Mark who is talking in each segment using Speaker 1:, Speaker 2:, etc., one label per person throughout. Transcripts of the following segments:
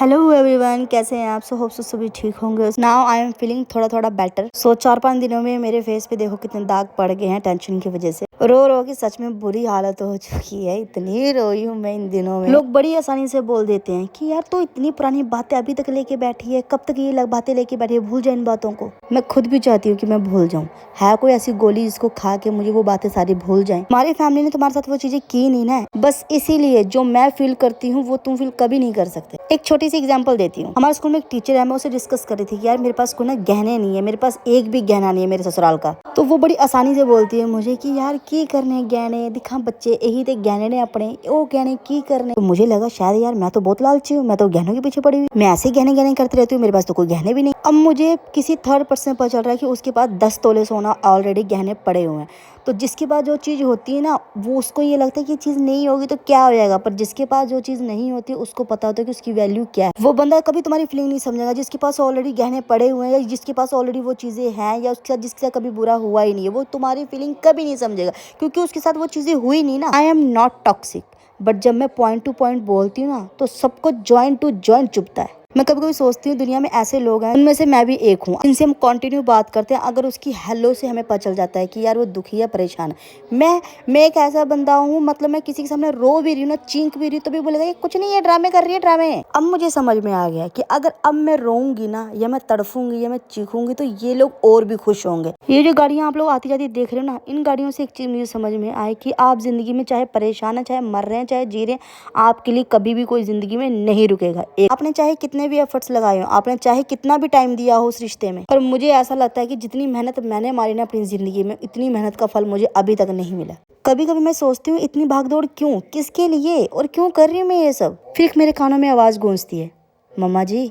Speaker 1: Hello everyone, कैसे हैं आप? होप सो सभी ठीक होंगे। नाउ आई एम फीलिंग थोड़ा थोड़ा बेटर। 4-5 दिनों में मेरे फेस पे देखो कितने दाग पड़ गए हैं टेंशन की वजह से। रो रो के सच में बुरी हालत हो चुकी है। इतनी रोई हूँ मैं इन दिनों में। लोग बड़ी आसानी से बोल देते हैं कि यार तो इतनी पुरानी बातें अभी तक लेके बैठी है, कब तक ये बातें लेके बैठी है, भूल जाए इन बातों को। मैं खुद भी चाहती हूँ कि मैं भूल जाऊँ। है कोई ऐसी गोली जिसको खा के मुझे वो बातें सारी भूल जाए? हमारी फैमिली ने तुम्हारे साथ वो चीजें की नहीं ना, बस इसीलिए जो मैं फील करती हूँ वो तुम फील कभी नहीं कर सकते। एक छोटी सी एग्जांपल देती हूँ। हमारे स्कूल में एक टीचर है, मैं उससे डिस्कस कर रही थी कि यार मेरे पास कोई ना गहने नहीं है, मेरे पास एक भी गहना नहीं है मेरे ससुराल का। तो वो बड़ी आसानी से बोलती है मुझे कि यार की करने गहने दिखा बच्चे, यही तो गहने ने अपने, वो गहने की करने। तो मुझे लगा शायद यार मैं तो बहुत लालची हूँ, मैं तो गहनों के पीछे पड़ी हुई, मैं ऐसे गहने गहने करती रहती हूँ, मेरे पास तो कोई गहने भी नहीं। अब मुझे किसी थर्ड पर्सन पता चल रहा है कि उसके पास 10 तोले सोना ऑलरेडी गहने पड़े हुए हैं। तो जिसके पास जो चीज़ होती है ना, वो उसको ये लगता है कि चीज़ नहीं होगी तो क्या हो जाएगा, पर जिसके पास जो चीज़ नहीं होती उसको पता होता है कि उसकी वैल्यू क्या है। वो बंदा कभी तुम्हारी फीलिंग नहीं समझेगा जिसके पास ऑलरेडी गहने पड़े हुए हैं, या जिसके पास ऑलरेडी वो चीज़ें हैं, या उसके साथ जिसके साथ कभी बुरा हुआ ही नहीं है, वो तुम्हारी फीलिंग कभी नहीं समझेगा क्योंकि उसके साथ वो चीज़ें हुई नहीं ना। I am not toxic, but जब मैं पॉइंट टू पॉइंट बोलती हूँ ना तो सबको जॉइंट टू जॉइंट चुभता है। मैं कभी कभी सोचती हूँ दुनिया में ऐसे लोग हैं, उनमें से मैं भी एक हूँ, जिनसे हम कंटिन्यू बात करते हैं, अगर उसकी हेलो से हमें पता चल जाता है कि यार वो दुखी या परेशान है। मैं एक ऐसा बंदा हूँ, मतलब मैं किसी के सामने रो भी रही हूँ ना, चीख भी रही हूँ तो भी बोलेगा ये कुछ नहीं है, ड्रामे कर रही है ड्रामे। अब मुझे समझ में आ गया कि अगर अब मैं रोऊंगी ना, या मैं तड़फूंगी, या मैं चीखूंगी, तो ये लोग और भी खुश होंगे। ये जो गाड़ियां आप लोग आती जाती देख रहे हो ना, इन गाड़ियों से एक चीज मुझे समझ में आए कि आप जिंदगी में चाहे परेशान है, चाहे मर रहे हैं, चाहे जी रहे हैं, आपके लिए कभी भी कोई जिंदगी में नहीं रुकेगा। आपने चाहे कितने भी एफर्ट्स लगाए, आपने चाहे कितना भी टाइम दिया हो उस रिश्ते में, पर मुझे ऐसा लगता है कि जितनी मेहनत मैंने मारी ना अपनी जिंदगी में, इतनी मेहनत का फल मुझे अभी तक नहीं मिला। कभी कभी मैं सोचती हूँ इतनी भागदौड़ क्यों, किसके लिए और क्यों कर रही हूँ मैं ये सब। फिर मेरे कानों में आवाज गूंजती है, मम्मा जी।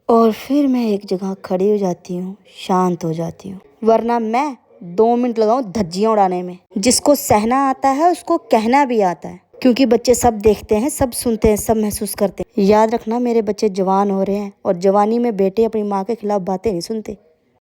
Speaker 1: और फिर मैं एक जगह खड़ी हो जाती हूँ, शांत हो जाती हूँ, वरना मैं 2 मिनट लगाऊं धज्जियां उड़ाने में। जिसको सहना आता है उसको कहना भी आता है, क्योंकि बच्चे सब देखते हैं, सब सुनते हैं, सब महसूस करते हैं। याद रखना मेरे बच्चे जवान हो रहे हैं, और जवानी में बेटे अपनी माँ के खिलाफ बातें नहीं सुनते।